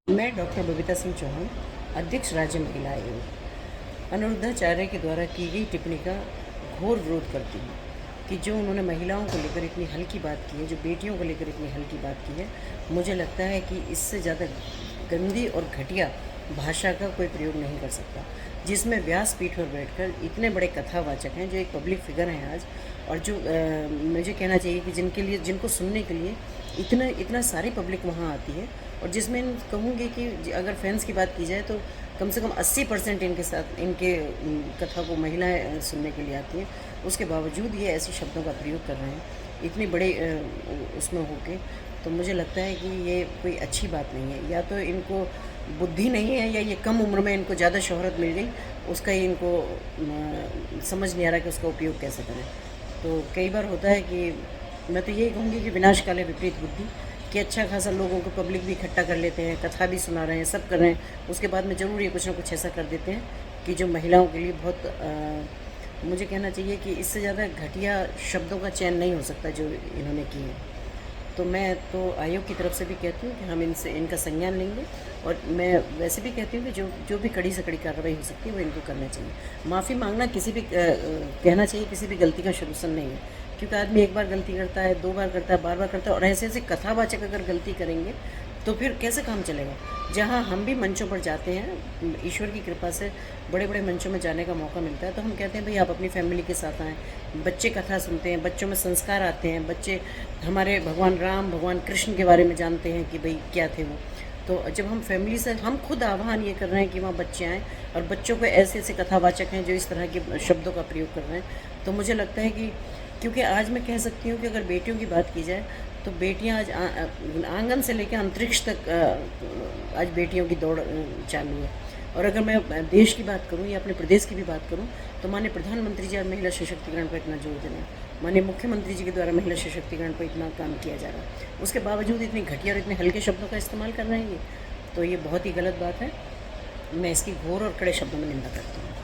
मैं डॉक्टर बबीता सिंह चौहान, अध्यक्ष राज्य महिला आयोग, अनिरुद्धाचार्य के द्वारा की गई टिप्पणी का घोर विरोध करती हूँ कि जो उन्होंने महिलाओं को लेकर इतनी हल्की बात की है, जो बेटियों को लेकर इतनी हल्की बात की है, मुझे लगता है कि इससे ज़्यादा गंदी और घटिया भाषा का कोई प्रयोग नहीं कर सकता, जिसमें व्यासपीठ पर बैठकर इतने बड़े कथावाचक हैं जो एक पब्लिक फिगर हैं आज, और जो मुझे कहना चाहिए कि जिनको सुनने के लिए इतना सारी पब्लिक वहाँ आती है, और जिसमें कहूँगी कि अगर फैंस की बात की जाए तो कम से कम 80% इनके कथा को महिलाएं सुनने के लिए आती हैं। उसके बावजूद ये ऐसे शब्दों का प्रयोग कर रहे हैं इतनी बड़े उसमें होके, तो मुझे लगता है कि ये कोई अच्छी बात नहीं है। या तो इनको बुद्धि नहीं है, या ये कम उम्र में इनको ज़्यादा शोहरत मिल गई, उसका ही इनको समझ नहीं आ रहा कि उसका उपयोग कैसे करें। तो कई बार होता है कि मैं तो यही कहूँगी कि विनाश काले विपरीत बुद्धि, कि अच्छा खासा लोगों को पब्लिक भी इकट्ठा कर लेते हैं, कथा भी सुना रहे हैं, सब कर रहे हैं, उसके बाद में ज़रूर ये कुछ ना कुछ ऐसा कर देते हैं कि जो महिलाओं के लिए बहुत मुझे कहना चाहिए कि इससे ज़्यादा घटिया शब्दों का चयन नहीं हो सकता जो इन्होंने किए हैं। तो मैं तो आयोग की तरफ से भी कहती हूँ कि हम इनका संज्ञान लेंगे, और मैं वैसे भी कहती हूँ कि जो भी कड़ी से कड़ी कार्रवाई हो सकती है वो इनको करना चाहिए। माफ़ी मांगना कहना चाहिए किसी भी गलती का सलूशन नहीं है, क्योंकि आदमी एक बार गलती करता है, 2 बार करता है, बार करता है, और ऐसे कथावाचक अगर गलती करेंगे तो फिर कैसे काम चलेगा। जहाँ हम भी मंचों पर जाते हैं, ईश्वर की कृपा से बड़े बड़े मंचों में जाने का मौका मिलता है, तो हम कहते हैं भाई आप अपनी फैमिली के साथ आएँ, बच्चे कथा सुनते हैं, बच्चों में संस्कार आते हैं, बच्चे हमारे भगवान राम, भगवान कृष्ण के बारे में जानते हैं कि भाई क्या थे वो। तो जब हम फैमिली से, हम खुद आह्वान ये कर रहे हैं कि वहाँ बच्चे आएँ, और बच्चों को ऐसे कथावाचक हैं जो इस तरह के शब्दों का प्रयोग कर रहे हैं, तो मुझे लगता है कि क्योंकि आज मैं कह सकती हूँ कि अगर बेटियों की बात की जाए तो बेटियां आज आंगन से लेकर अंतरिक्ष तक आज बेटियों की दौड़ चालू है। और अगर मैं देश की बात करूं या अपने प्रदेश की भी बात करूं, तो माननीय प्रधानमंत्री जी आज महिला सशक्तिकरण पर इतना जोर दे रहे हैं, माननीय मुख्यमंत्री जी के द्वारा महिला सशक्तिकरण पर इतना काम किया जा रहा है, उसके बावजूद इतनी घटिया और इतने हल्के शब्दों का इस्तेमाल कर रहे हैं ये, तो ये बहुत ही गलत बात है। मैं इसकी घोर और कड़े शब्दों में निंदा करती हूँ।